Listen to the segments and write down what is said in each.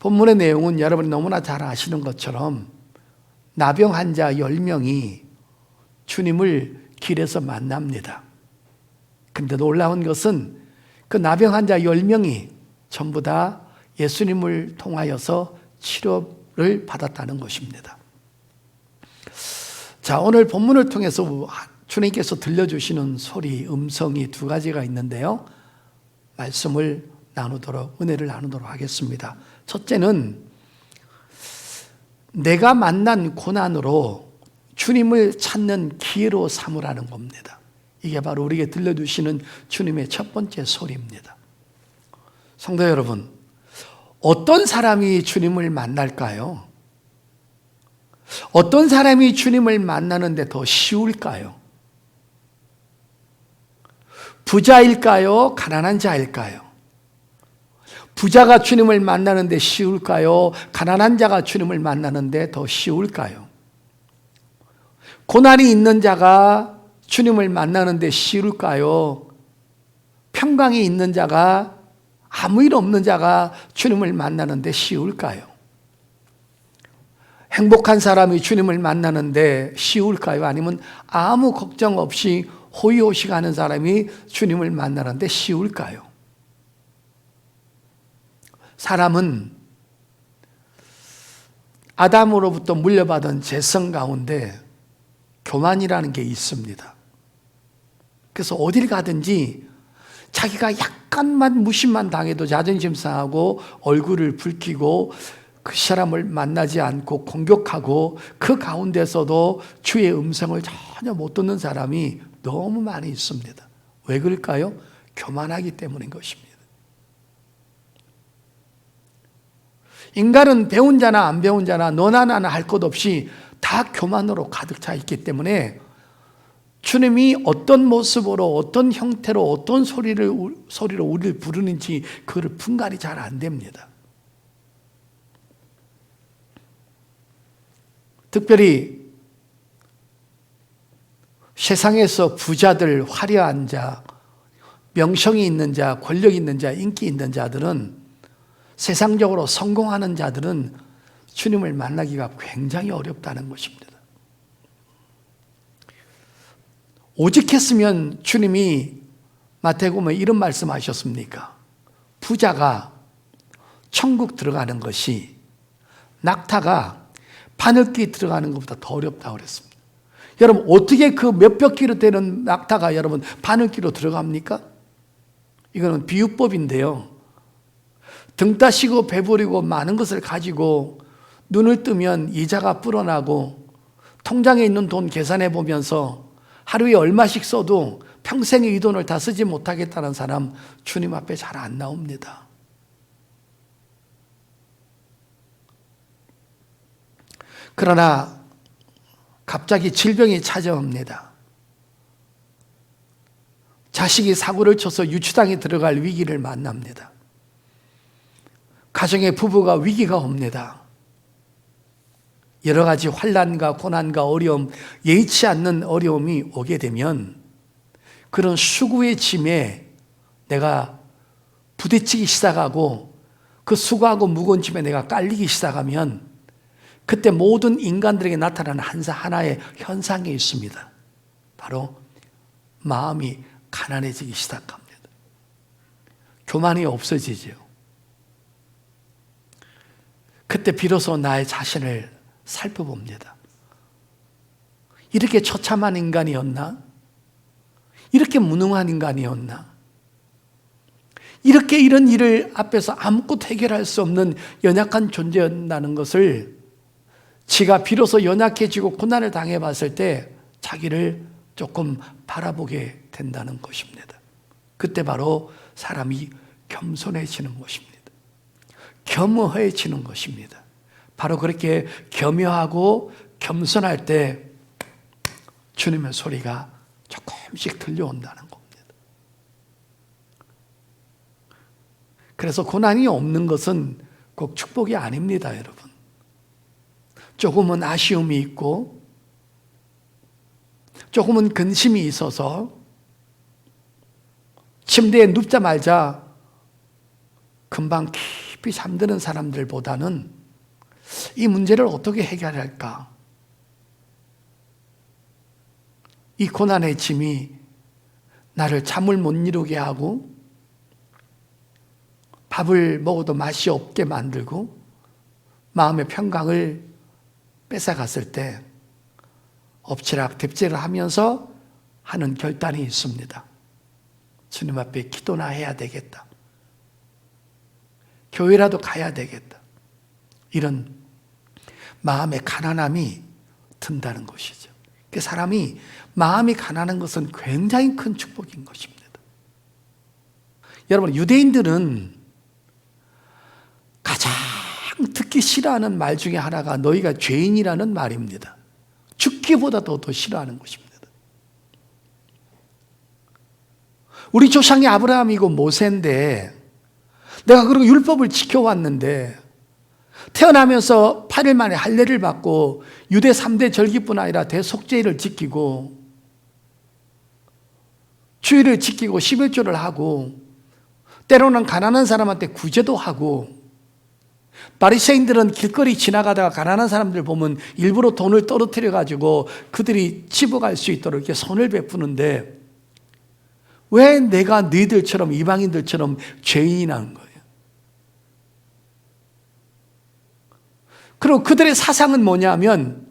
본문의 내용은 여러분이 너무나 잘 아시는 것처럼 나병 환자 10명이 주님을 길에서 만납니다. 그런데 놀라운 것은 그 나병 환자 10명이 전부 다 예수님을 통하여서 치료를 받았다는 것입니다. 자, 오늘 본문을 통해서 주님께서 들려주시는 소리, 음성이 두 가지가 있는데요. 말씀을 나누도록, 은혜를 나누도록 하겠습니다. 첫째는 내가 만난 고난으로 주님을 찾는 기회로 삼으라는 겁니다. 이게 바로 우리에게 들려주시는 주님의 첫 번째 소리입니다. 성도 여러분, 어떤 사람이 주님을 만날까요? 어떤 사람이 주님을 만나는데 더 쉬울까요? 부자일까요? 가난한 자일까요? 부자가 주님을 만나는데 쉬울까요? 가난한 자가 주님을 만나는데 더 쉬울까요? 고난이 있는 자가 주님을 만나는데 쉬울까요? 평강이 있는 자가, 아무 일 없는 자가 주님을 만나는데 쉬울까요? 행복한 사람이 주님을 만나는데 쉬울까요? 아니면 아무 걱정 없이 호의호식하는 사람이 주님을 만나는데 쉬울까요? 사람은 아담으로부터 물려받은 죄성 가운데 교만이라는 게 있습니다. 그래서 어딜 가든지 자기가 약간만 무심만 당해도 자존심 상하고 얼굴을 붉히고 그 사람을 만나지 않고 공격하고 그 가운데서도 주의 음성을 전혀 못 듣는 사람이 너무 많이 있습니다. 왜 그럴까요? 교만하기 때문인 것입니다. 인간은 배운 자나 안 배운 자나 너나 나나 할 것 없이 다 교만으로 가득 차 있기 때문에 주님이 어떤 모습으로 어떤 형태로 어떤 소리로 우리를 부르는지 그걸 분간이 잘 안 됩니다. 특별히 세상에서 부자들, 화려한 자, 명성이 있는 자, 권력 있는 자, 인기 있는 자들은, 세상적으로 성공하는 자들은 주님을 만나기가 굉장히 어렵다는 것입니다. 오직했으면 주님이 마태복음에 이런 말씀하셨습니까? 부자가 천국 들어가는 것이 낙타가 바늘귀 들어가는 것보다 더 어렵다고 그랬습니다. 여러분, 어떻게 그 몇백 킬로 되는 낙타가 여러분 바늘귀로 들어갑니까? 이거는 비유법인데요. 등 따시고 배부리고 많은 것을 가지고 눈을 뜨면 이자가 불어나고 통장에 있는 돈 계산해 보면서 하루에 얼마씩 써도 평생에 이 돈을 다 쓰지 못하겠다는 사람 주님 앞에 잘 안 나옵니다. 그러나 갑자기 질병이 찾아옵니다. 자식이 사고를 쳐서 유치장에 들어갈 위기를 만납니다. 가정의 부부가 위기가 옵니다. 여러 가지 환난과 고난과 어려움, 예의치 않는 어려움이 오게 되면 그런 수고의 짐에 내가 부딪히기 시작하고 그 수고하고 무거운 짐에 내가 깔리기 시작하면 그때 모든 인간들에게 나타나는 하나의 현상이 있습니다. 바로 마음이 가난해지기 시작합니다. 교만이 없어지죠. 그때 비로소 나의 자신을 살펴봅니다. 이렇게 처참한 인간이었나? 이렇게 무능한 인간이었나? 이렇게 이런 일을 앞에서 아무것도 해결할 수 없는 연약한 존재였다는 것을 지가 비로소 연약해지고 고난을 당해봤을 때 자기를 조금 바라보게 된다는 것입니다. 그때 바로 사람이 겸손해지는 것입니다. 겸허해지는 것입니다. 바로 그렇게 겸허하고 겸손할 때 주님의 소리가 조금씩 들려온다는 겁니다. 그래서 고난이 없는 것은 꼭 축복이 아닙니다, 여러분. 조금은 아쉬움이 있고 조금은 근심이 있어서 침대에 눕자마자 금방 깊이 잠드는 사람들보다는 이 문제를 어떻게 해결할까? 이 고난의 짐이 나를 잠을 못 이루게 하고 밥을 먹어도 맛이 없게 만들고 마음의 평강을 뺏어갔을 때 엎치락뒤치락을 하면서 하는 결단이 있습니다. 주님 앞에 기도나 해야 되겠다. 교회라도 가야 되겠다. 이런 마음의 가난함이 든다는 것이죠. 사람이 마음이 가난한 것은 굉장히 큰 축복인 것입니다. 여러분, 유대인들은 가장 듣기 싫어하는 말 중에 하나가 너희가 죄인이라는 말입니다. 죽기보다 더 싫어하는 것입니다. 우리 조상이 아브라함이고 모세인데 내가 그리고 율법을 지켜왔는데 태어나면서 8일 만에 할례를 받고 유대 3대 절기뿐 아니라 대속죄를 지키고 주일을 지키고 11조를 하고 때로는 가난한 사람한테 구제도 하고 바리새인들은 길거리 지나가다가 가난한 사람들 보면 일부러 돈을 떨어뜨려 가지고 그들이 집어갈 수 있도록 이렇게 손을 베푸는데 왜 내가 너희들처럼 이방인들처럼 죄인이라는 거예요? 그리고 그들의 사상은 뭐냐면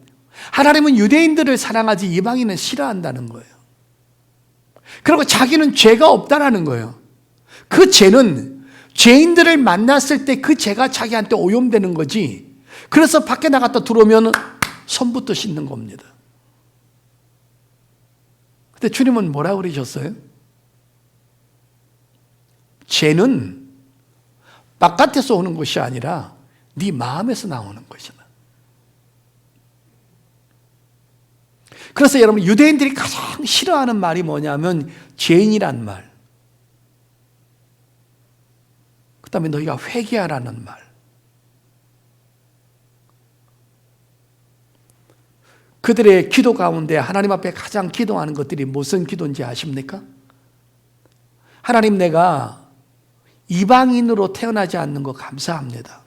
하나님은 유대인들을 사랑하지 이방인은 싫어한다는 거예요. 그리고 자기는 죄가 없다라는 거예요. 그 죄는 죄인들을 만났을 때 그 죄가 자기한테 오염되는 거지. 그래서 밖에 나갔다 들어오면 손부터 씻는 겁니다. 근데 주님은 뭐라고 그러셨어요? 죄는 바깥에서 오는 것이 아니라 네 마음에서 나오는 것이다. 그래서 여러분, 유대인들이 가장 싫어하는 말이 뭐냐면 죄인이란 말, 그 다음에 너희가 회개하라는 말. 그들의 기도 가운데 하나님 앞에 가장 기도하는 것들이 무슨 기도인지 아십니까? 하나님, 내가 이방인으로 태어나지 않는 거 감사합니다.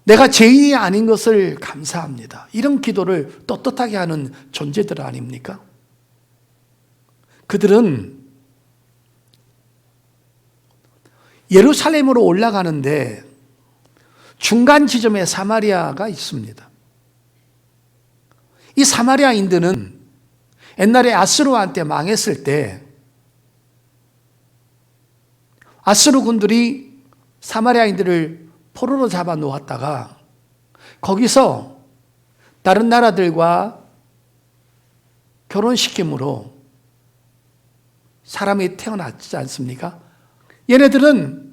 내가 죄인이 아닌 것을 감사합니다. 이런 기도를 떳떳하게 하는 존재들 아닙니까? 그들은 예루살렘으로 올라가는데 중간 지점에 사마리아가 있습니다. 이 사마리아인들은 옛날에 아수르한테 망했을 때 아수르 군들이 사마리아인들을 포로로 잡아 놓았다가 거기서 다른 나라들과 결혼시킴으로 사람이 태어났지 않습니까? 얘네들은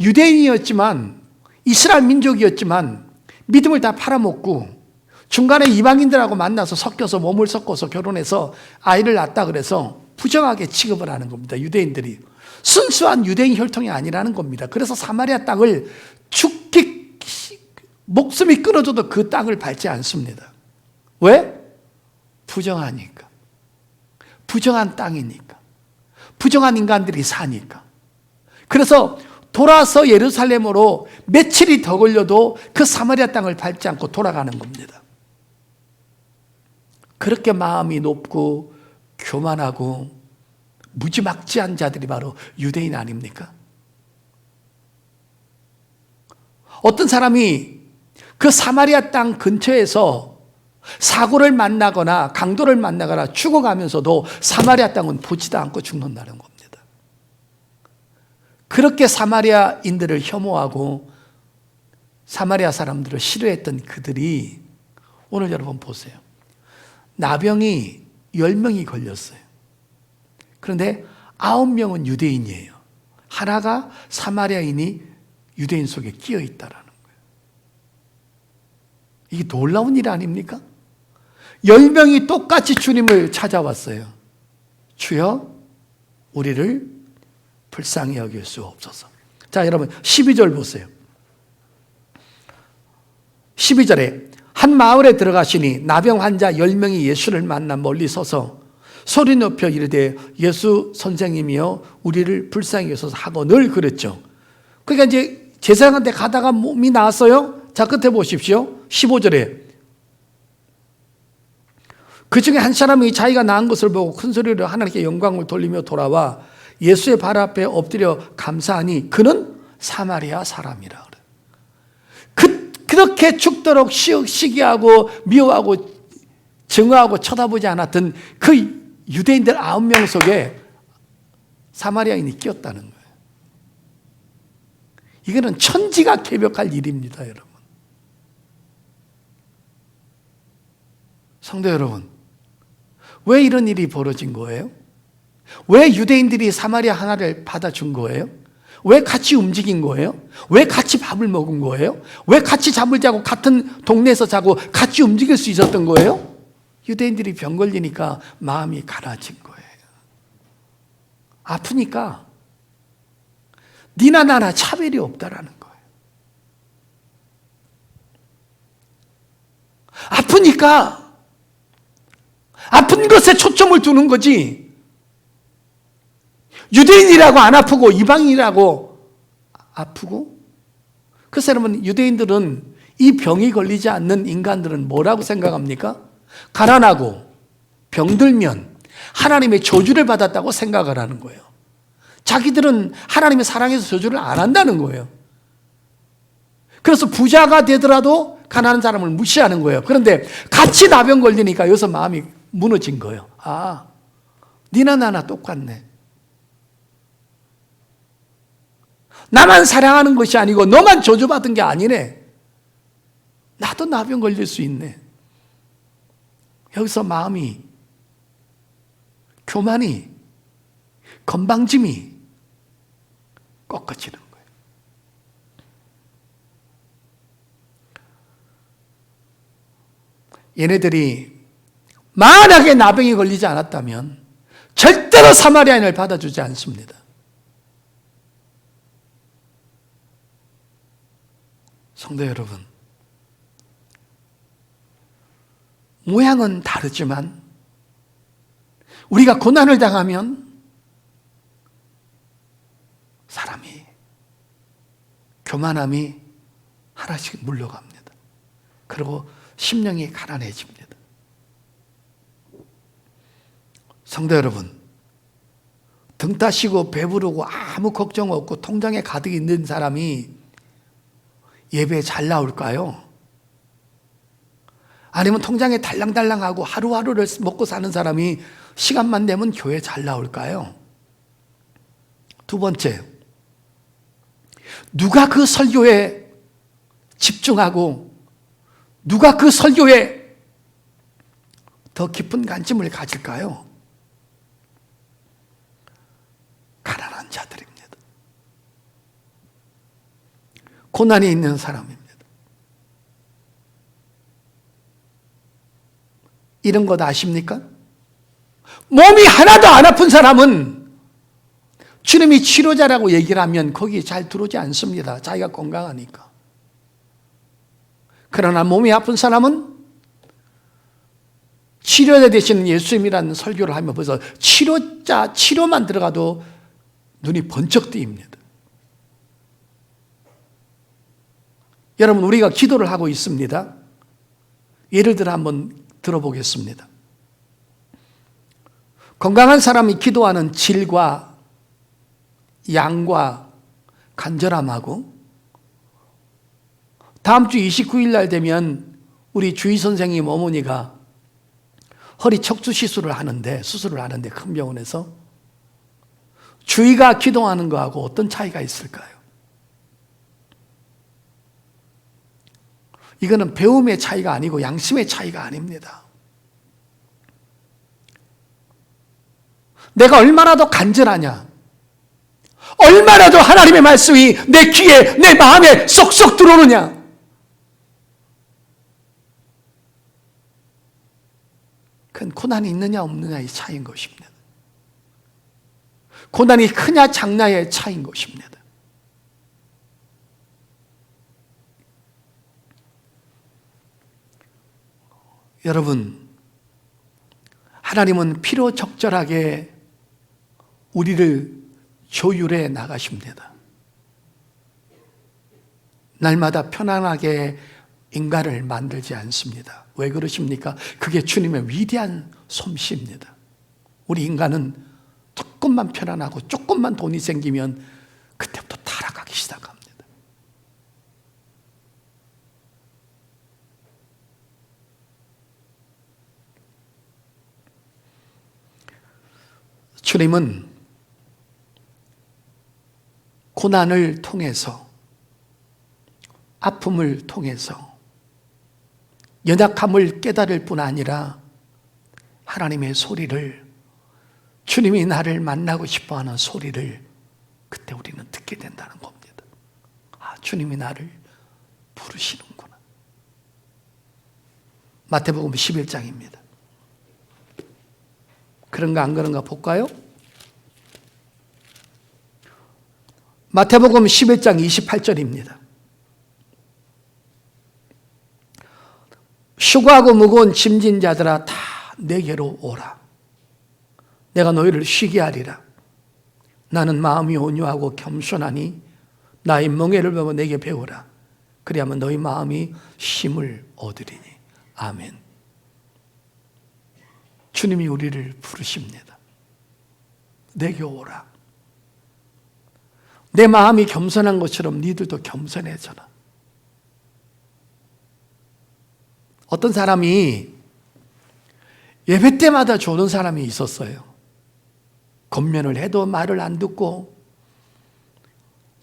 유대인이었지만 이스라엘 민족이었지만 믿음을 다 팔아먹고 중간에 이방인들하고 만나서 섞여서 몸을 섞어서 결혼해서 아이를 낳았다 그래서 부정하게 취급을 하는 겁니다. 유대인들이. 순수한 유대인 혈통이 아니라는 겁니다. 그래서 사마리아 땅을 죽기 목숨이 끊어져도 그 땅을 밟지 않습니다. 왜? 부정하니까. 부정한 땅이니까. 부정한 인간들이 사니까. 그래서 돌아서 예루살렘으로 며칠이 더 걸려도 그 사마리아 땅을 밟지 않고 돌아가는 겁니다. 그렇게 마음이 높고 교만하고 무지막지한 자들이 바로 유대인 아닙니까? 어떤 사람이 그 사마리아 땅 근처에서 사고를 만나거나 강도를 만나거나 죽어가면서도 사마리아 땅은 보지도 않고 죽는다는 겁니다. 그렇게 사마리아인들을 혐오하고 사마리아 사람들을 싫어했던 그들이 오늘 여러분 보세요. 나병이 10명이 걸렸어요. 그런데 9명은 유대인이에요. 하나가 사마리아인이 유대인 속에 끼어 있다라는 거예요. 이게 놀라운 일 아닙니까? 10명이 똑같이 주님을 찾아왔어요. 주여, 우리를 불쌍히 여길 수 없소서. 자, 여러분 12절 보세요. 12절에 한 마을에 들어가시니 나병 환자 10명이 예수를 만나 멀리 서서 소리 높여 이르되 예수 선생님이여 우리를 불쌍히 여소서 하고 늘 그랬죠. 그러니까 이제 제사장한테 가다가 몸이 나았어요. 자, 끝에 보십시오. 15절에 그 중에 한 사람이 자기가 나은 것을 보고 큰 소리로 하나님께 영광을 돌리며 돌아와 예수의 발 앞에 엎드려 감사하니 그는 사마리아 사람이라 그래. 그렇게 죽도록 시기하고 미워하고 증오하고 쳐다보지 않았던 그 유대인들 9명 속에 사마리아인이 끼었다는 거예요. 이거는 천지가 개벽할 일입니다, 여러분. 성도 여러분, 왜 이런 일이 벌어진 거예요? 왜 유대인들이 사마리아 하나를 받아준 거예요? 왜 같이 움직인 거예요? 왜 같이 밥을 먹은 거예요? 왜 같이 잠을 자고 같은 동네에서 자고 같이 움직일 수 있었던 거예요? 유대인들이 병 걸리니까 마음이 가라진 거예요. 아프니까 니나 나나 차별이 없다라는 거예요. 아프니까 아픈 것에 초점을 두는 거지. 유대인이라고 안 아프고 이방인이라고 아프고? 그래서 여러분, 유대인들은 이 병이 걸리지 않는 인간들은 뭐라고 생각합니까? 가난하고 병들면 하나님의 저주를 받았다고 생각을 하는 거예요. 자기들은 하나님의 사랑에서 저주를 안 한다는 거예요. 그래서 부자가 되더라도 가난한 사람을 무시하는 거예요. 그런데 같이 나병 걸리니까 여기서 마음이 무너진 거예요. 아, 니나 나나 똑같네. 나만 사랑하는 것이 아니고 너만 저주받은 게 아니네. 나도 나병 걸릴 수 있네. 여기서 마음이, 교만이, 건방짐이 꺾어지는 거예요. 얘네들이 만약에 나병이 걸리지 않았다면 절대로 사마리아인을 받아주지 않습니다. 성도 여러분, 모양은 다르지만 우리가 고난을 당하면 사람이, 교만함이 하나씩 물러갑니다. 그리고 심령이 가난해집니다. 성도 여러분, 등 따시고 배부르고 아무 걱정 없고 통장에 가득 있는 사람이 예배에 잘 나올까요? 아니면 통장에 달랑달랑하고 하루하루를 먹고 사는 사람이 시간만 되면 교회 잘 나올까요? 두 번째, 누가 그 설교에 집중하고 누가 그 설교에 더 깊은 관심을 가질까요? 가난한 자들입니다. 고난이 있는 사람입니다. 이런 것 아십니까? 몸이 하나도 안 아픈 사람은 주님이 치료자라고 얘기를 하면 거기에 잘 들어오지 않습니다. 자기가 건강하니까. 그러나 몸이 아픈 사람은 치료자 되시는 예수님이라는 설교를 하면 벌써 치료만 들어가도 눈이 번쩍 뜨입니다. 여러분, 우리가 기도를 하고 있습니다. 예를 들어 한번 들어보겠습니다. 건강한 사람이 기도하는 질과 양과 간절함하고 다음 주 29일 날 되면 우리 주희 선생님 어머니가 허리 척추 수술을 하는데 큰 병원에서 주희가 기도하는 거하고 어떤 차이가 있을까요? 이거는 배움의 차이가 아니고 양심의 차이가 아닙니다. 내가 얼마나 더 간절하냐, 얼마나 더 하나님의 말씀이 내 귀에 내 마음에 쏙쏙 들어오느냐, 그건 고난이 있느냐 없느냐의 차이인 것입니다. 고난이 크냐 작냐의 차이인 것입니다. 여러분, 하나님은 필요 적절하게 우리를 조율해 나가십니다. 날마다 편안하게 인간을 만들지 않습니다. 왜 그러십니까? 그게 주님의 위대한 솜씨입니다. 우리 인간은 조금만 편안하고 조금만 돈이 생기면 그때부터 타락하기 시작합니다. 주님은 고난을 통해서, 아픔을 통해서 연약함을 깨달을 뿐 아니라 하나님의 소리를, 주님이 나를 만나고 싶어하는 소리를 그때 우리는 듣게 된다는 겁니다. 아, 주님이 나를 부르시는구나. 마태복음 11장입니다. 그런가 안 그런가 볼까요? 마태복음 11장 28절입니다. 수고하고 무거운 짐진 자들아 다 내게로 오라. 내가 너희를 쉬게 하리라. 나는 마음이 온유하고 겸손하니 나의 멍에를 보고 내게 배우라. 그리하면 너희 마음이 쉼을 얻으리니. 아멘. 주님이 우리를 부르십니다. 내게 오라. 내 마음이 겸손한 것처럼 니들도 겸손해져라. 어떤 사람이 예배 때마다 조는 사람이 있었어요. 권면을 해도 말을 안 듣고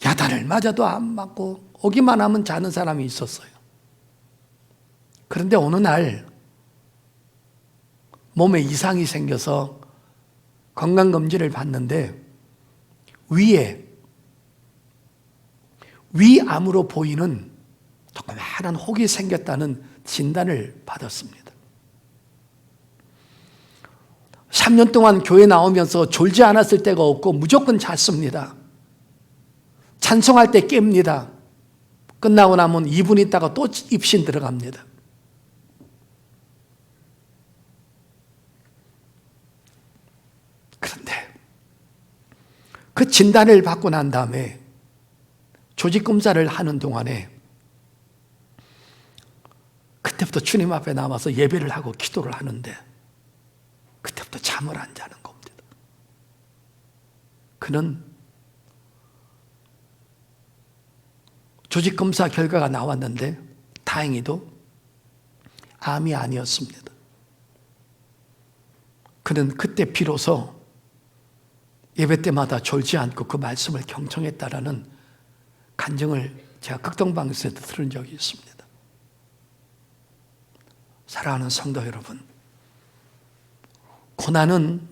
야단을 맞아도 안 맞고 오기만 하면 자는 사람이 있었어요. 그런데 어느 날 몸에 이상이 생겨서 건강검진을 받는데 위암으로 보이는 조그마한 혹이 생겼다는 진단을 받았습니다. 3년 동안 교회 나오면서 졸지 않았을 때가 없고 무조건 잤습니다. 찬송할 때 깹니다. 끝나고 나면 2분 있다가 또 입신 들어갑니다. 그런데 그 진단을 받고 난 다음에 조직검사를 하는 동안에 그때부터 주님 앞에 나와서 예배를 하고 기도를 하는데 그때부터 잠을 안 자는 겁니다. 그는 조직검사 결과가 나왔는데 다행히도 암이 아니었습니다. 그는 그때 비로소 예배 때마다 졸지 않고 그 말씀을 경청했다라는 간증을 제가 극동방송에서 들은 적이 있습니다. 사랑하는 성도 여러분, 고난은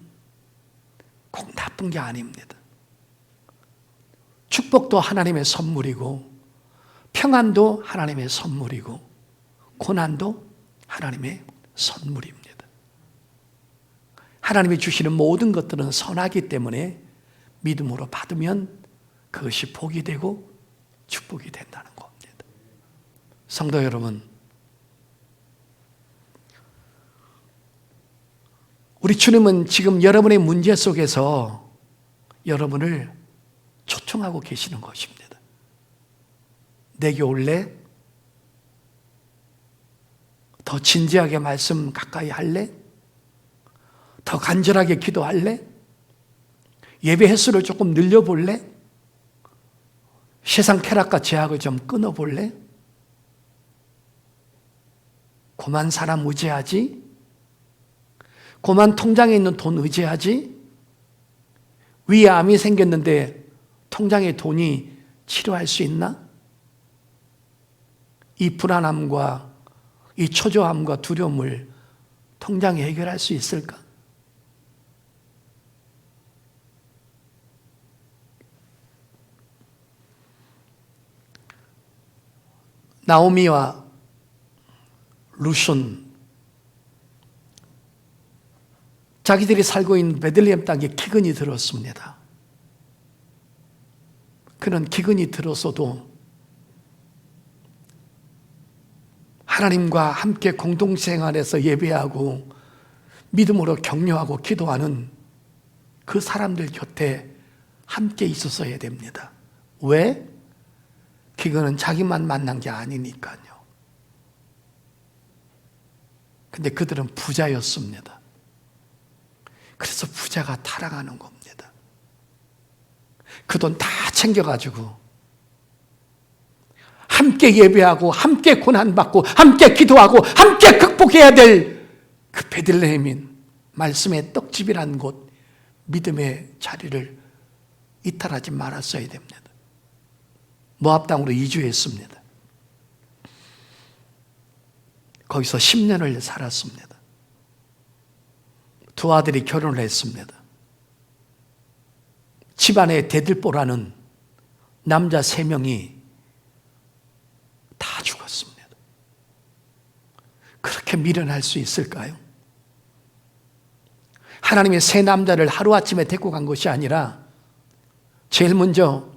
꼭 나쁜 게 아닙니다. 축복도 하나님의 선물이고 평안도 하나님의 선물이고 고난도 하나님의 선물입니다. 하나님이 주시는 모든 것들은 선하기 때문에 믿음으로 받으면 그것이 복이 되고 축복이 된다는 겁니다. 성도 여러분, 우리 주님은 지금 여러분의 문제 속에서 여러분을 초청하고 계시는 것입니다. 내게 올래? 더 진지하게 말씀 가까이 할래? 더 간절하게 기도할래? 예배 횟수를 조금 늘려볼래? 세상 쾌락과 제약을 좀 끊어볼래? 고만 사람 의지하지? 고만 통장에 있는 돈 의지하지? 위에 암이 생겼는데 통장에 돈이 치료할 수 있나? 이 불안함과 이 초조함과 두려움을 통장이 해결할 수 있을까? 나오미와 루숀, 자기들이 살고 있는 베들레헴 땅에 기근이 들었습니다. 그런 기근이 들었어도 하나님과 함께 공동생활에서 예배하고 믿음으로 격려하고 기도하는 그 사람들 곁에 함께 있었어야 됩니다. 왜? 그거는 자기만 만난 게 아니니까요. 근데 그들은 부자였습니다. 그래서 부자가 타락하는 겁니다. 그 돈 다 챙겨가지고 함께 예배하고 함께 고난받고 함께 기도하고 함께 극복해야 될 그 베들레헴인 말씀의 떡집이라는 곳, 믿음의 자리를 이탈하지 말았어야 됩니다. 모압 땅으로 이주했습니다. 거기서 10년을 살았습니다. 두 아들이 결혼을 했습니다. 집안에 대들보라는 남자 3명이 다 죽었습니다. 그렇게 미련할 수 있을까요? 하나님의 세 남자를 하루아침에 데리고 간 것이 아니라 제일 먼저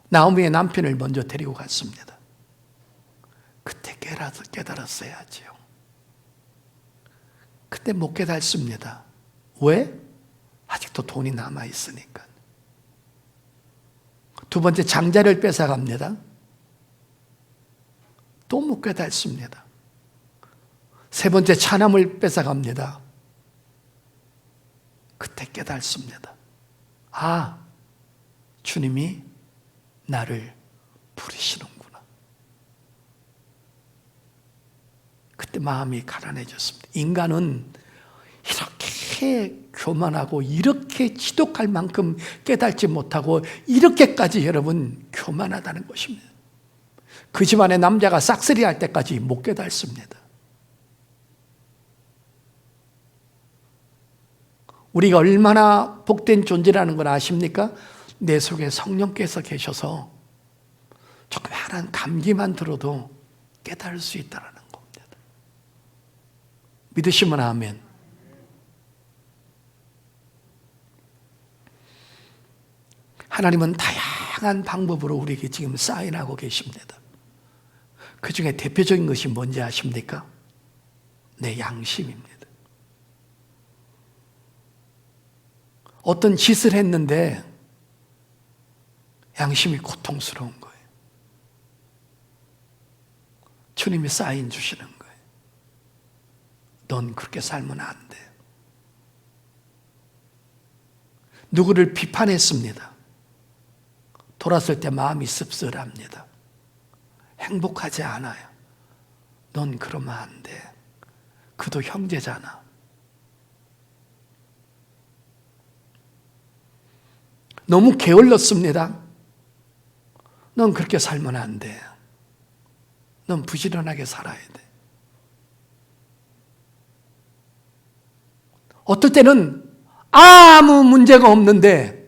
나오미의 남편을 먼저 데리고 갔습니다. 그때 깨달았어야지요. 그때 못 깨달습니다. 왜? 아직도 돈이 남아있으니까. 두 번째 장자를 뺏어갑니다. 또 못 깨달습니다. 세 번째 차남을 뺏어갑니다. 그때 깨달습니다. 아, 주님이 나를 부르시는구나. 그때 마음이 가난해졌습니다. 인간은 이렇게 교만하고 이렇게 지독할 만큼 깨닫지 못하고 이렇게까지 여러분 교만하다는 것입니다. 그 집안의 남자가 싹쓸이 할 때까지 못 깨닫습니다. 우리가 얼마나 복된 존재라는 걸 아십니까? 내 속에 성령께서 계셔서 조그마한 감기만 들어도 깨달을 수 있다는 겁니다. 믿으시면 아멘. 하나님은 다양한 방법으로 우리에게 지금 사인하고 계십니다. 그 중에 대표적인 것이 뭔지 아십니까? 내 양심입니다. 어떤 짓을 했는데 양심이 고통스러운 거예요. 주님이 사인 주시는 거예요. 넌 그렇게 살면 안 돼. 누구를 비판했습니다. 돌았을 때 마음이 씁쓸합니다. 행복하지 않아요. 넌 그러면 안 돼. 그도 형제잖아. 너무 게을렀습니다. 넌 그렇게 살면 안 돼. 넌 부지런하게 살아야 돼. 어떨 때는 아무 문제가 없는데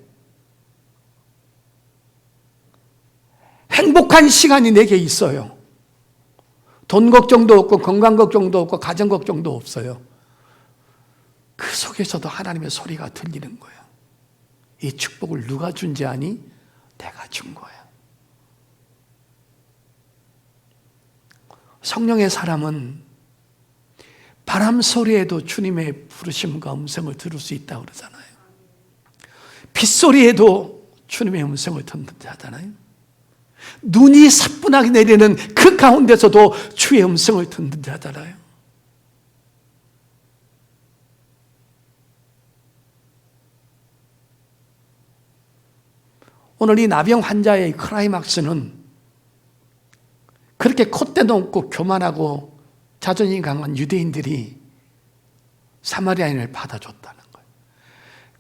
행복한 시간이 내게 있어요. 돈 걱정도 없고 건강 걱정도 없고 가정 걱정도 없어요. 그 속에서도 하나님의 소리가 들리는 거예요. 이 축복을 누가 준지 아니? 내가 준 거야. 성령의 사람은 바람 소리에도 주님의 부르심과 음성을 들을 수 있다고 그러잖아요. 빗소리에도 주님의 음성을 듣는다잖아요. 눈이 사뿐하게 내리는 그 가운데서도 주의 음성을 듣는다잖아요. 오늘 이 나병 환자의 클라이막스는 그렇게 콧대도 없고 교만하고 자존심이 강한 유대인들이 사마리아인을 받아줬다는 거예요.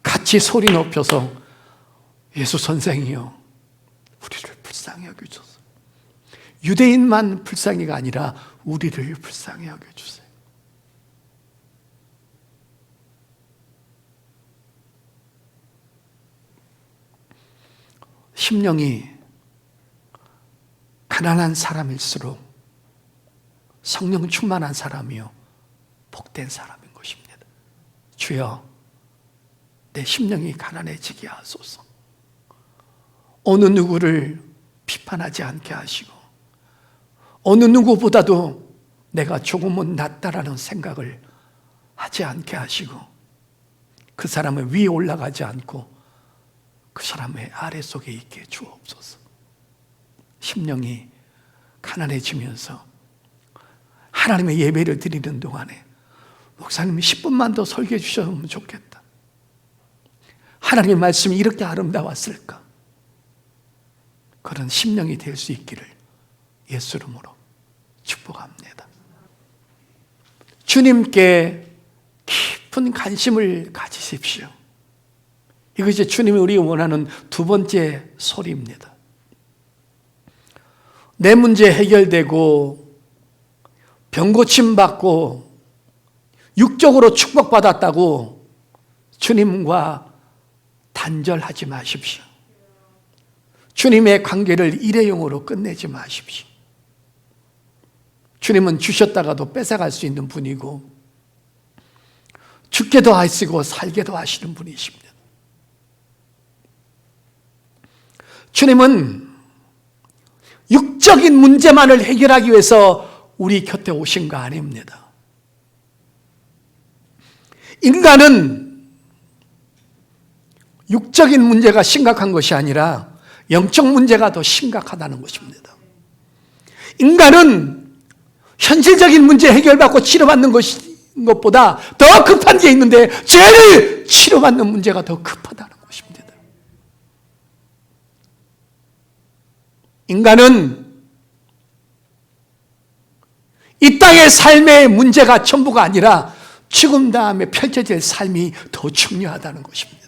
같이 소리 높여서 예수 선생이요, 우리를 불쌍히 여겨주소서. 유대인만 불쌍히가 아니라 우리를 불쌍히 여겨주세요. 심령이 가난한 사람일수록 성령 충만한 사람이요 복된 사람인 것입니다. 주여, 내 심령이 가난해지게 하소서. 어느 누구를 비판하지 않게 하시고 어느 누구보다도 내가 조금은 낫다라는 생각을 하지 않게 하시고 그 사람의 위에 올라가지 않고 그 사람의 아래속에 있게 주옵소서. 심령이 가난해지면서 하나님의 예배를 드리는 동안에 목사님이 10분만 더 설교해 주셨으면 좋겠다. 하나님의 말씀이 이렇게 아름다웠을까? 그런 심령이 될 수 있기를 예수 이름으로 축복합니다. 주님께 깊은 관심을 가지십시오. 이것이 주님이 우리가 원하는 두 번째 소리입니다. 내 문제 해결되고 병 고침 받고 육적으로 축복받았다고 주님과 단절하지 마십시오. 주님의 관계를 일회용으로 끝내지 마십시오. 주님은 주셨다가도 뺏어갈 수 있는 분이고 죽게도 하시고 살게도 하시는 분이십니다. 주님은 육적인 문제만을 해결하기 위해서 우리 곁에 오신 거 아닙니다. 인간은 육적인 문제가 심각한 것이 아니라 영적 문제가 더 심각하다는 것입니다. 인간은 현실적인 문제 해결받고 치료받는 것보다 더 급한 게 있는데 죄를 치료받는 문제가 더 급하다는 것입니다. 인간은 이 땅의 삶의 문제가 전부가 아니라 죽음 다음에 펼쳐질 삶이 더 중요하다는 것입니다.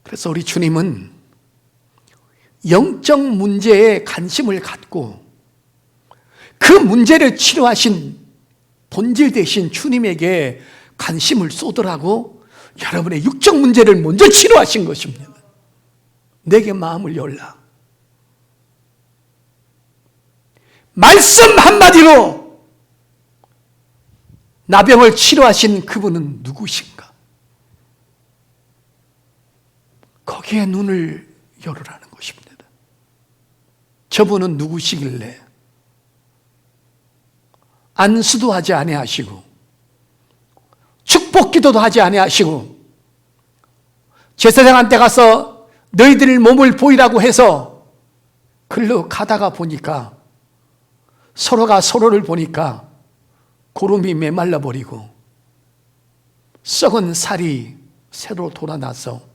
그래서 우리 주님은 영적 문제에 관심을 갖고 그 문제를 치료하신 본질 되신 주님에게 관심을 쏟으라고 여러분의 육적 문제를 먼저 치료하신 것입니다. 내게 마음을 열라. 말씀 한마디로 나병을 치료하신 그분은 누구신가? 거기에 눈을 열으라는 것입니다. 저분은 누구시길래 안수도 하지 아니하시고 축복기도도 하지 아니하시고 제사장한테 가서 너희들 몸을 보이라고 해서 글로 가다가 보니까 서로가 서로를 보니까 고름이 메말라 버리고 썩은 살이 새로 돋아나서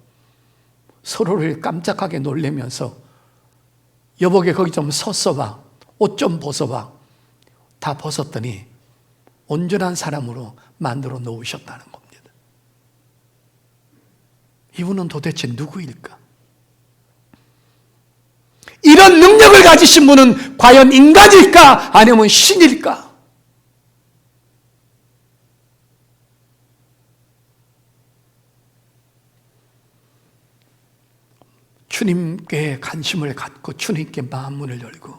서로를 깜짝하게 놀래면서 여보게 거기 좀 섰어봐, 옷 좀 벗어봐. 다 벗었더니 온전한 사람으로 만들어 놓으셨다는 겁니다. 이분은 도대체 누구일까? 이런 능력을 가지신 분은 과연 인간일까? 아니면 신일까? 주님께 관심을 갖고 주님께 마음문을 열고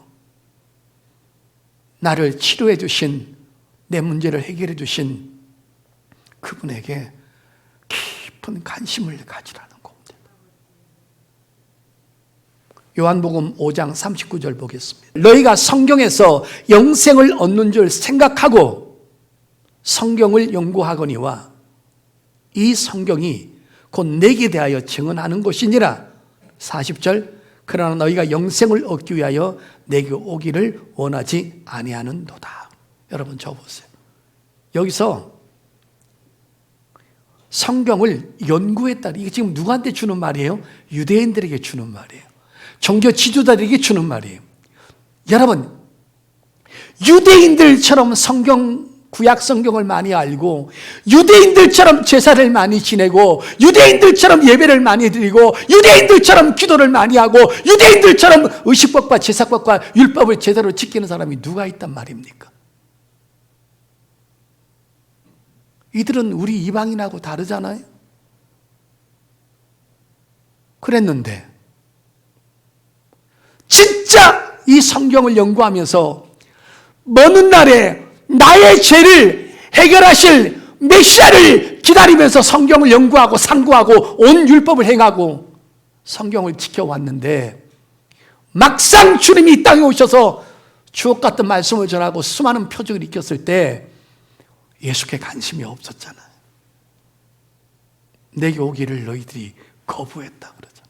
나를 치료해 주신, 내 문제를 해결해 주신 그분에게 깊은 관심을 가지라는 겁니다. 요한복음 5장 39절 보겠습니다. 너희가 성경에서 영생을 얻는 줄 생각하고 성경을 연구하거니와 이 성경이 곧 내게 대하여 증언하는 것이니라. 40절 그러나 너희가 영생을 얻기 위하여 내게 오기를 원하지 아니하는도다. 여러분 저 보세요. 여기서 성경을 연구했다. 이게 지금 누구한테 주는 말이에요? 유대인들에게 주는 말이에요. 종교 지도자들에게 주는 말이에요. 여러분 유대인들처럼 구약 성경을 많이 알고 유대인들처럼 제사를 많이 지내고 유대인들처럼 예배를 많이 드리고 유대인들처럼 기도를 많이 하고 유대인들처럼 의식법과 제사법과 율법을 제대로 지키는 사람이 누가 있단 말입니까? 이들은 우리 이방인하고 다르잖아요. 그랬는데 진짜 이 성경을 연구하면서 먼 날에 나의 죄를 해결하실 메시아를 기다리면서 성경을 연구하고 상고하고 온 율법을 행하고 성경을 지켜왔는데 막상 주님이 이 땅에 오셔서 주옥 같은 말씀을 전하고 수많은 표적을 일으켰을 때 예수께 관심이 없었잖아요. 내게 오기를 너희들이 거부했다 그러잖아요.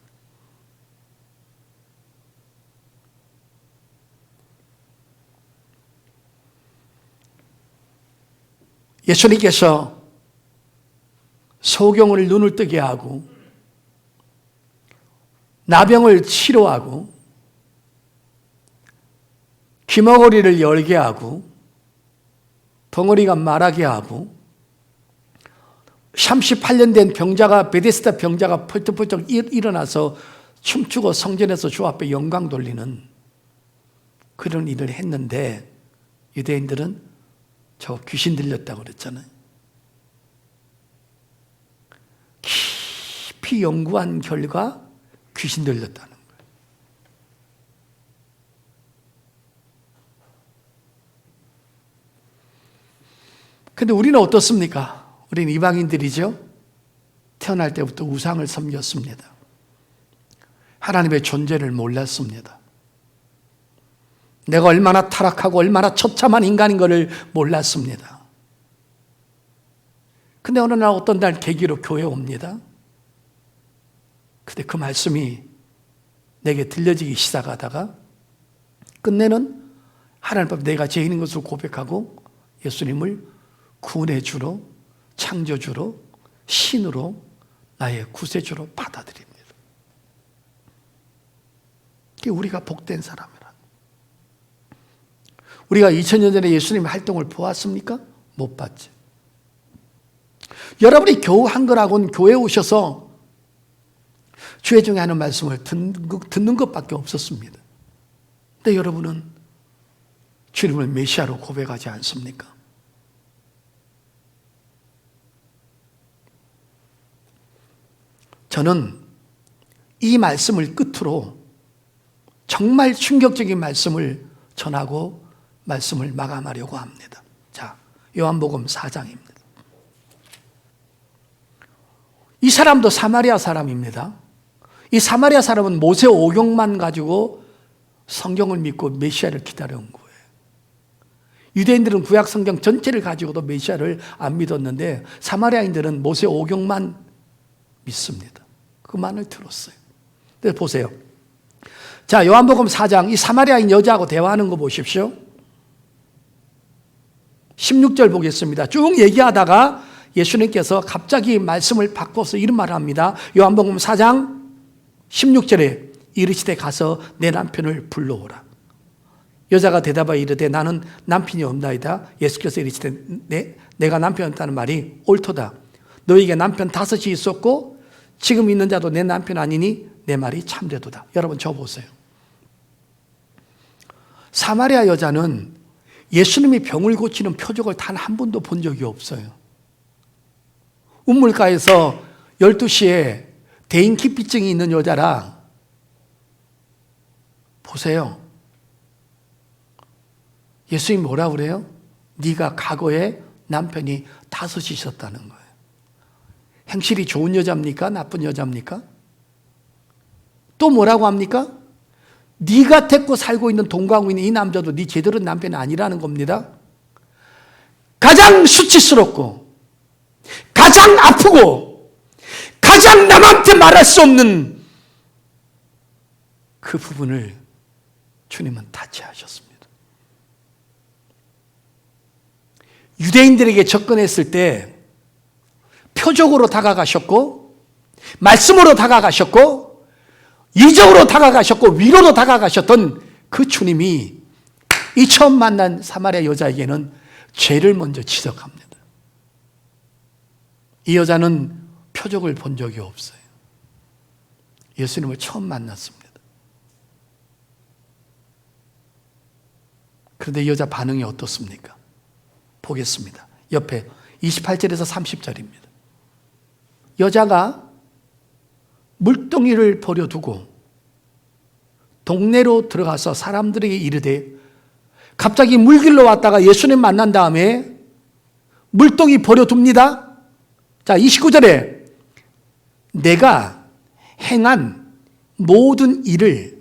예수님께서 소경을 눈을 뜨게 하고 나병을 치료하고 귀머거리를 열게 하고 덩어리가 말하게 하고 38년 된 병자가 베데스다 병자가 펄떡펄떡 일어나서 춤추고 성전에서 주 앞에 영광 돌리는 그런 일을 했는데 유대인들은 저 귀신 들렸다고 그랬잖아요. 깊이 연구한 결과 귀신 들렸다는 거예요. 근데 우리는 어떻습니까? 우리는 이방인들이죠. 태어날 때부터 우상을 섬겼습니다. 하나님의 존재를 몰랐습니다. 내가 얼마나 타락하고 얼마나 처참한 인간인 것을 몰랐습니다. 근데 어느 날 어떤 날 계기로 교회에 옵니다. 근데 그 말씀이 내게 들려지기 시작하다가 끝내는 하나님 앞에 내가 죄인인 것을 고백하고 예수님을 구원해주로, 창조주로, 신으로, 나의 구세주로 받아들입니다. 그게 우리가 복된 사람이라. 우리가 2000년 전에 예수님의 활동을 보았습니까? 못 봤지. 여러분이 겨우 한 거라고는 교회에 오셔서 주의 종이 하는 말씀을 듣는 것밖에 없었습니다. 근데 여러분은 주님을 메시아로 고백하지 않습니까? 저는 이 말씀을 끝으로 정말 충격적인 말씀을 전하고 말씀을 마감하려고 합니다. 자, 요한복음 4장입니다. 이 사람도 사마리아 사람입니다. 이 사마리아 사람은 모세 오경만 가지고 성경을 믿고 메시아를 기다려온 거예요. 유대인들은 구약 성경 전체를 가지고도 메시아를 안 믿었는데 사마리아인들은 모세 오경만 믿습니다. 그 말을 들었어요. 근데 보세요. 자, 요한복음 4장 이 사마리아인 여자하고 대화하는 거 보십시오. 16절 보겠습니다. 쭉 얘기하다가 예수님께서 갑자기 말씀을 바꿔서 이런 말을 합니다. 요한복음 4장 16절에 이르시되 가서 내 남편을 불러오라. 여자가 대답하여 이르되 나는 남편이 없나이다. 예수께서 이르시되 내가 남편 없다는 말이 옳도다. 너에게 남편 5이 있었고 지금 있는 자도 내 남편 아니니 내 말이 참되도다. 여러분 저 보세요. 사마리아 여자는 예수님이 병을 고치는 표적을 단 한 번도 본 적이 없어요. 우물가에서 12시에 대인기피증이 있는 여자라 보세요. 예수님이 뭐라 그래요? 네가 과거에 남편이 5이 있었다는 거예요. 행실이 좋은 여자입니까? 나쁜 여자입니까? 또 뭐라고 합니까? 네가 데리고 살고 있는 동거하고 있는 이 남자도 네 제대로 남편이 아니라는 겁니다. 가장 수치스럽고 가장 아프고 가장 남한테 말할 수 없는 그 부분을 주님은 타치하셨습니다. 유대인들에게 접근했을 때 표적으로 다가가셨고 말씀으로 다가가셨고 이적으로 다가가셨고 위로로 다가가셨던 그 주님이 이 처음 만난 사마리아 여자에게는 죄를 먼저 지적합니다. 이 여자는 표적을 본 적이 없어요. 예수님을 처음 만났습니다. 그런데 이 여자 반응이 어떻습니까? 보겠습니다. 옆에 28절에서 30절입니다. 여자가 물동이를 버려두고 동네로 들어가서 사람들에게 이르되 갑자기 물길로 왔다가 예수님 만난 다음에 물동이 버려둡니다. 자, 29절에 내가 행한 모든 일을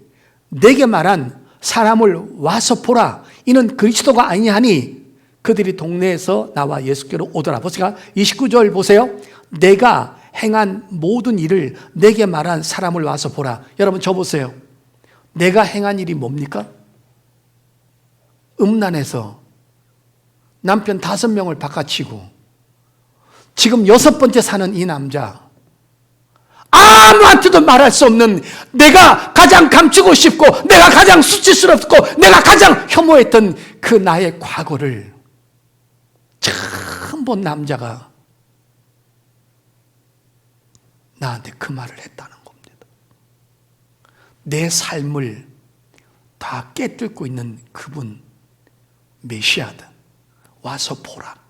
내게 말한 사람을 와서 보라. 이는 그리스도가 아니하니 그들이 동네에서 나와 예수께로 오더라. 보세요. 29절 보세요. 내가 행한 모든 일을 내게 말한 사람을 와서 보라. 여러분 저 보세요. 내가 행한 일이 뭡니까? 음란해서 남편 5명을 바꿔치고 지금 6번째 사는 이 남자, 아무한테도 말할 수 없는, 내가 가장 감추고 싶고 내가 가장 수치스럽고 내가 가장 혐오했던 그 나의 과거를 처음 본 남자가 나한테 그 말을 했다는 겁니다. 내 삶을 다 깨뚫고 있는 그분, 메시아다. 와서 보라.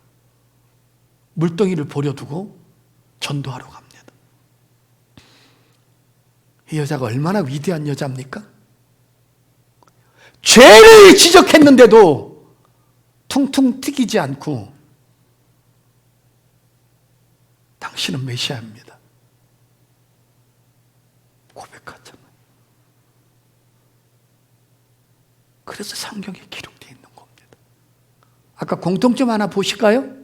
물덩이를 버려두고 전도하러 갑니다. 이 여자가 얼마나 위대한 여자입니까? 죄를 지적했는데도 퉁퉁 튀기지 않고 당신은 메시아입니다. 고백하잖아요. 그래서 성경에 기록되어 있는 겁니다. 아까 공통점 하나 보실까요?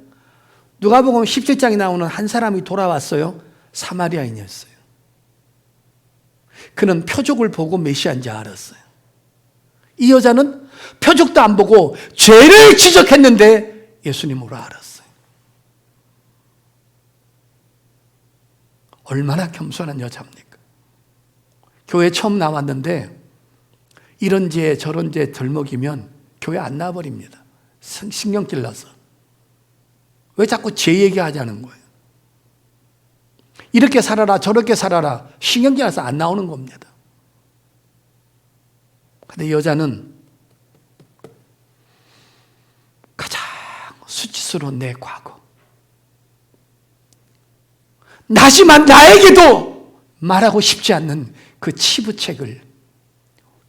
누가복음 17장에 나오는 한 사람이 돌아왔어요. 사마리아인이었어요. 그는 표적을 보고 메시아인지 알았어요. 이 여자는 표적도 안 보고 죄를 지적했는데 예수님으로 알았어요. 얼마나 겸손한 여자입니까? 교회 처음 나왔는데 이런 죄 저런 죄 덜 먹이면 교회 안 나와버립니다. 신경 찔러서. 왜 자꾸 죄 얘기하자는 거예요? 이렇게 살아라 저렇게 살아라 신경 찔러서 안 나오는 겁니다. 근데 여자는 가장 수치스러운 내 과거, 나지만 나에게도 말하고 싶지 않는 그 치부책을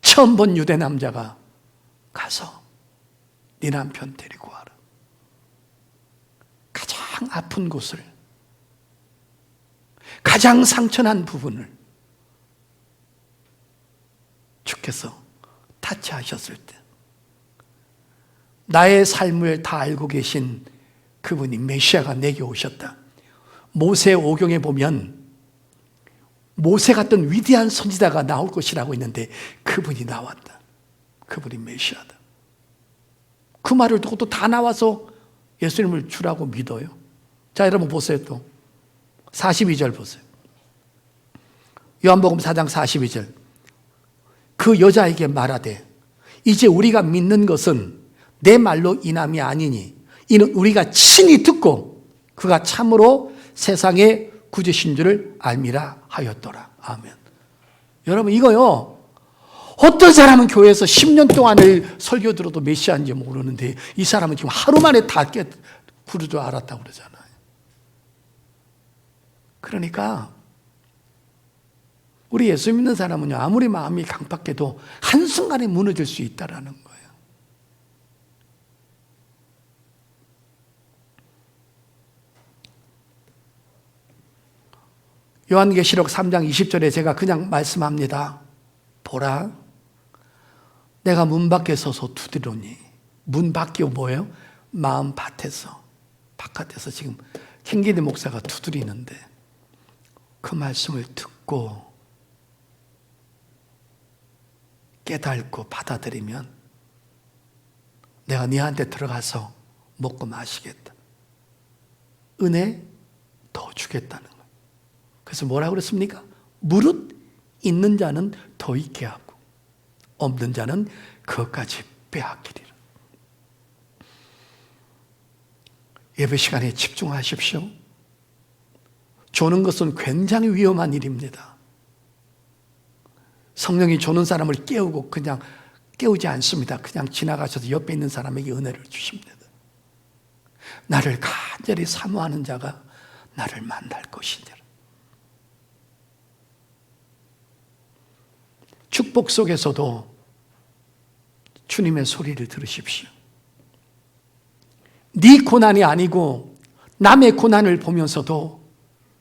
처음 본 유대 남자가 가서 네 남편 데리고 와라. 가장 아픈 곳을, 가장 상처난 부분을 주께서 타치하셨을 때 나의 삶을 다 알고 계신 그분이 메시아가 내게 오셨다. 모세 오경에 보면 모세 같은 위대한 선지자가 나올 것이라고 했는데 그분이 나왔다. 그분이 메시아다. 그 말을 듣고 또 다 나와서 예수님을 주라고 믿어요. 자, 여러분 보세요. 또 42절 보세요. 요한복음 4장 42절. 그 여자에게 말하되 이제 우리가 믿는 것은 내 말로 인함이 아니니 이는 우리가 친히 듣고 그가 참으로 세상의 구주신 줄을 알미라 하였더라. 아멘. 여러분 이거요, 어떤 사람은 교회에서 10년 동안을 설교 들어도 메시아인지 모르는데 이 사람은 지금 하루 만에 다 부를 줄 알았다고 그러잖아요. 그러니까 우리 예수 믿는 사람은요, 아무리 마음이 강팍해도 한순간에 무너질 수 있다는 거예요. 요한계시록 3장 20절에 제가 그냥 말씀합니다. 보라, 내가 문 밖에 서서 두드리니. 문 밖이 뭐예요? 마음 밭에서, 바깥에서 지금 캥기대 목사가 두드리는데 그 말씀을 듣고 깨닫고 받아들이면 내가 네한테 들어가서 먹고 마시겠다. 은혜 더 주겠다는 거예요. 그래서 뭐라고 그랬습니까? 무릇 있는 자는 더 있게 하고 없는 자는 그것까지 빼앗기리라. 예배 시간에 집중하십시오. 조는 것은 굉장히 위험한 일입니다. 성령이 조는 사람을 깨우고 그냥 깨우지 않습니다. 그냥 지나가셔서 옆에 있는 사람에게 은혜를 주십니다. 나를 간절히 사모하는 자가 나를 만날 것이니라. 축복 속에서도 주님의 소리를 들으십시오. 네 고난이 아니고 남의 고난을 보면서도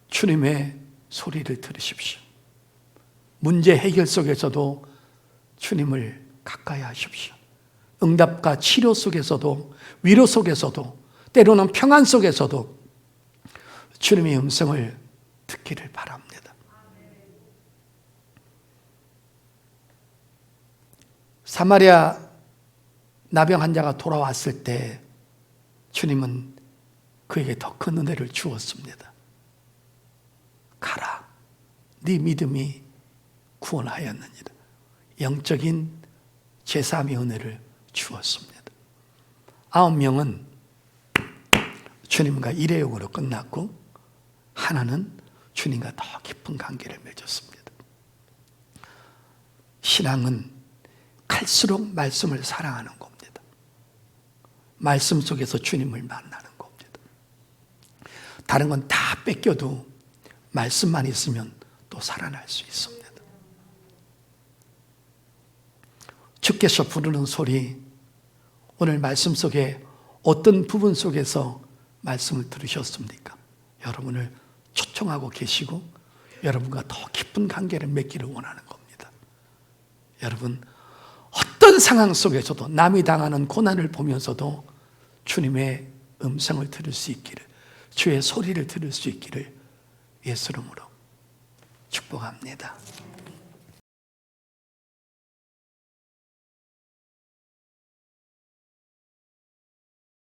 주님의 소리를 들으십시오. 문제 해결 속에서도 주님을 가까이 하십시오. 응답과 치료 속에서도, 위로 속에서도, 때로는 평안 속에서도 주님의 음성을 듣기를 바랍니다. 사마리아 나병 환자가 돌아왔을 때 주님은 그에게 더 큰 은혜를 주었습니다. 가라, 네 믿음이 구원하였느니라. 영적인 제3의 은혜를 주었습니다. 9명은 주님과 일회용으로 끝났고 하나는 주님과 더 깊은 관계를 맺었습니다. 신앙은 갈수록 말씀을 사랑하는 겁니다. 말씀 속에서 주님을 만나는 겁니다. 다른 건 다 뺏겨도 말씀만 있으면 또 살아날 수 있습니다. 주께서 부르는 소리, 오늘 말씀 속에 어떤 부분 속에서 말씀을 들으셨습니까? 여러분을 초청하고 계시고 여러분과 더 깊은 관계를 맺기를 원하는 겁니다. 여러분, 어떤 상황 속에서도 남이 당하는 고난을 보면서도 주님의 음성을 들을 수 있기를, 주의 소리를 들을 수 있기를 예수 이름으로 축복합니다.